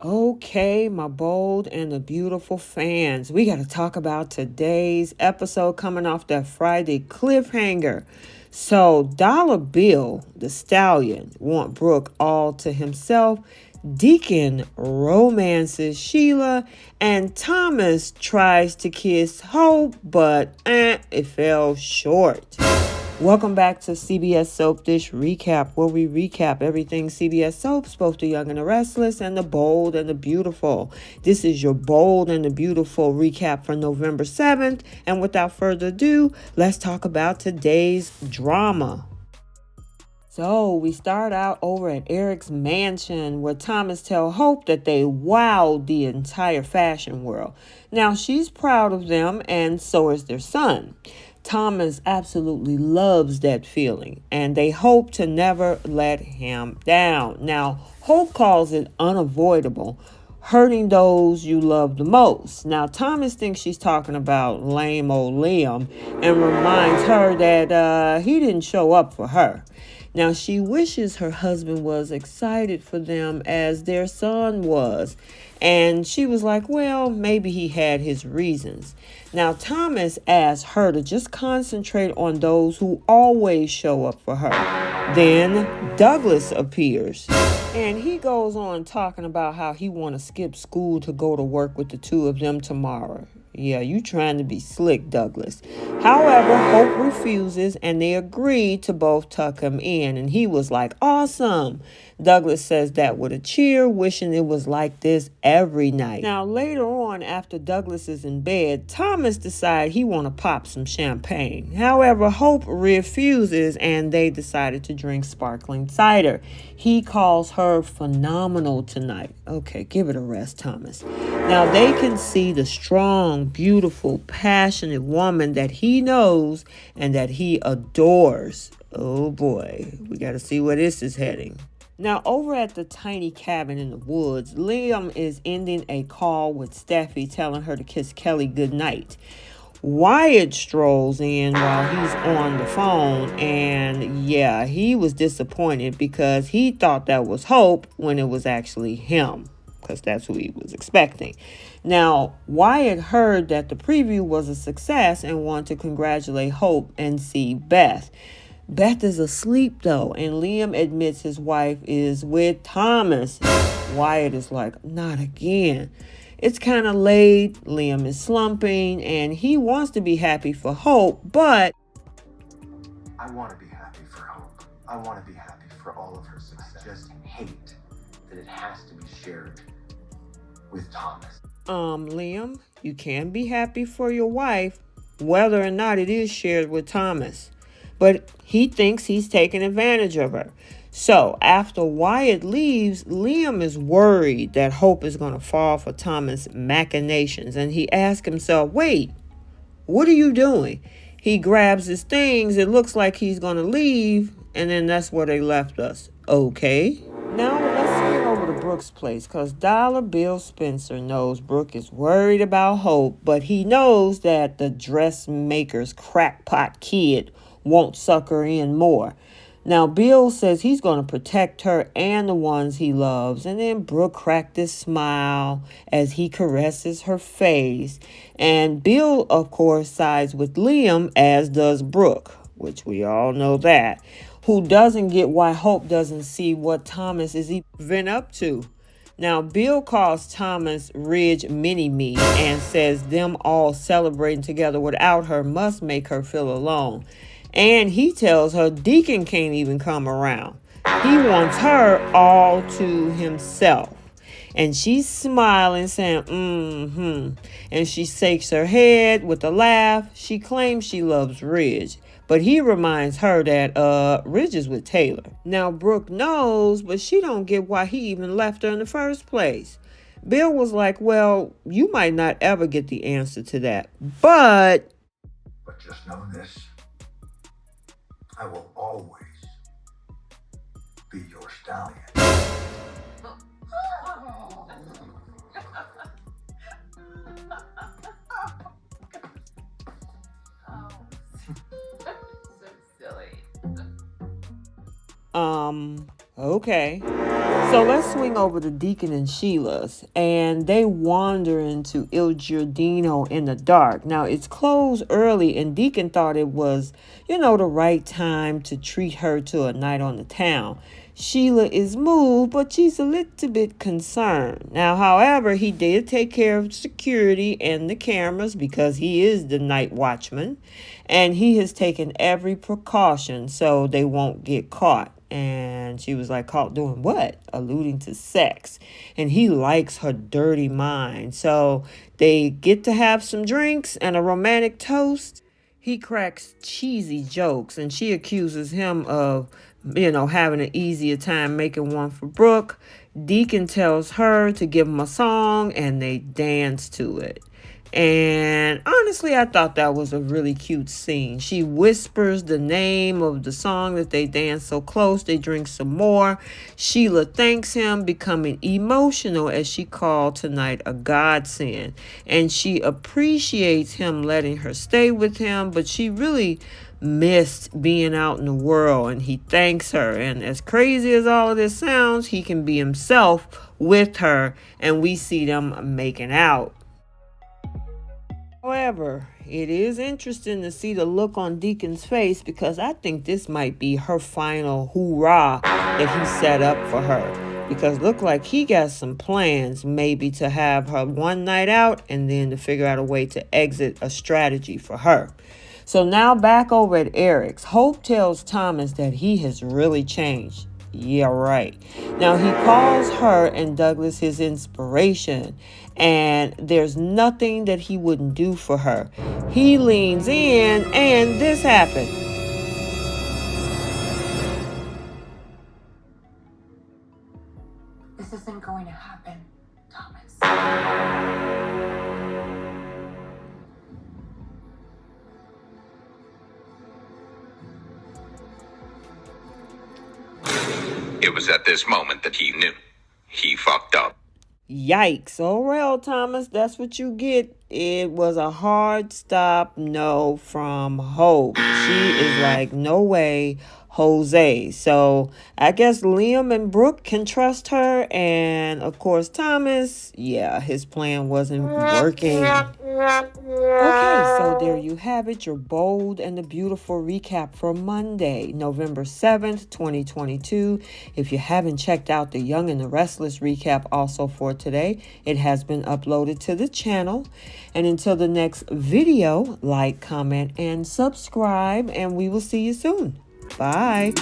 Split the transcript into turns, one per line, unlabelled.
Okay, my bold and the beautiful fans, we got to talk about today's episode coming off that Friday cliffhanger. So, Dollar Bill, the stallion, want Brooke all to himself. Deacon romances Sheila, and Thomas tries to kiss Hope, but it fell short. Welcome back to CBS Soap Dish Recap, where we recap everything CBS Soaps, both the young and the restless, and the bold and the beautiful. This is your bold and the beautiful recap for November 7th. And without further ado, let's talk about today's drama. So we start out over at Eric's mansion where Thomas tells Hope that they wowed the entire fashion world. Now she's proud of them and so is their son. Thomas absolutely loves that feeling and they hope to never let him down. Now Hope calls it unavoidable, hurting those you love the most. Now Thomas thinks she's talking about lame old Liam and reminds her that he didn't show up for her. Now, she wishes her husband was excited for them as their son was. And she was like, well, maybe he had his reasons. Now, Thomas asked her to just concentrate on those who always show up for her. Then Douglas appears. And he goes on talking about how he want to skip school to go to work with the two of them tomorrow. Yeah, you trying to be slick, Douglas. However, Hope refuses and they agree to both tuck him in. And he was like, awesome. Douglas says that with a cheer, wishing it was like this every night. Now, later on, after Douglas is in bed, Thomas decides he want to pop some champagne. However, Hope refuses and they decided to drink sparkling cider. He calls her phenomenal tonight. Okay, give it a rest, Thomas. Now, they can see the strong, beautiful, passionate woman that he knows and that he adores. Oh boy, we got to see where this is heading. Now, over at the tiny cabin in the woods, Liam is ending a call with Steffi telling her to kiss Kelly goodnight. Wyatt strolls in while he's on the phone, and yeah, he was disappointed because he thought that was Hope when it was actually him, because that's who he was expecting. Now, Wyatt heard that the preview was a success and wanted to congratulate Hope and see Beth. Beth is asleep though, and Liam admits his wife is with Thomas. Wyatt is like, not again. It's kind of late, Liam is slumping, and he wants to be happy for Hope, but
I want to be happy for Hope. I want to be happy for all of her success. I just hate that it has to be shared with Thomas.
Liam, you can be happy for your wife, whether or not it is shared with Thomas. But he thinks he's taking advantage of her. So after Wyatt leaves, Liam is worried that Hope is going to fall for Thomas' machinations. And he asks himself, wait, what are you doing? He grabs his things. It looks like he's going to leave. And then that's where they left us. Okay. Now let's get over to Brooke's place because Dollar Bill Spencer knows Brooke is worried about Hope. But he knows that the dressmaker's crackpot kid won't suck her in more. Now, Bill says he's going to protect her and the ones he loves. And then Brooke cracked this smile as he caresses her face. And Bill, of course, sides with Liam, as does Brooke, which we all know that, who doesn't get why Hope doesn't see what Thomas is even up to. Now, Bill calls Thomas Ridge Mini-Me and says them all celebrating together without her must make her feel alone. And he tells her Deacon can't even come around. He wants her all to himself. And she's smiling, saying, And she shakes her head with a laugh. She claims she loves Ridge. But he reminds her that Ridge is with Taylor. Now, Brooke knows, but she don't get why he even left her in the first place. Bill was like, well, you might not ever get the answer to that. But
just know this. I will always be your stallion.
So silly.
Okay. So let's swing over to Deacon and Sheila's, and they wander into Il Giardino in the dark. Now, it's closed early, and Deacon thought it was, the right time to treat her to a night on the town. Sheila is moved, but she's a little bit concerned. Now, however, he did take care of security and the cameras because he is the night watchman, and he has taken every precaution so they won't get caught. And she was like, caught doing what? Alluding to sex. And he likes her dirty mind. So they get to have some drinks and a romantic toast. He cracks cheesy jokes, and she accuses him of, having an easier time making one for Brooke. Deacon tells her to give him a song, and they dance to it. And honestly, I thought that was a really cute scene. She whispers the name of the song that they dance so close. They drink some more. Sheila thanks him, becoming emotional as she called tonight a godsend. And she appreciates him letting her stay with him, but she really missed being out in the world, and he thanks her. And as crazy as all of this sounds, he can be himself with her, and we see them making out. However, it is interesting to see the look on Deacon's face, because I think this might be her final hoorah that he set up for her. Because look like he got some plans, maybe to have her one night out and then to figure out a way to exit a strategy for her. So now back over at Eric's, Hope tells Thomas that he has really changed. Yeah, right. Now he calls her and Douglas his inspiration, and there's nothing that he wouldn't do for her. He leans in, and this happened.
This isn't going to happen, Thomas.
It was at this moment that he knew. He fucked up.
Yikes. Oh, well, Thomas, that's what you get. It was a hard stop no from Hope. She is like, no way, Jose. So I guess Liam and Brooke can trust her. And of course, Thomas, yeah, his plan wasn't working. Okay, so there you have it, your bold and the beautiful recap for Monday, November 7th, 2022. If you haven't checked out the Young and the Restless recap also for today, it has been uploaded to the channel. And until the next video, like, comment, and subscribe, and we will see you soon. Bye.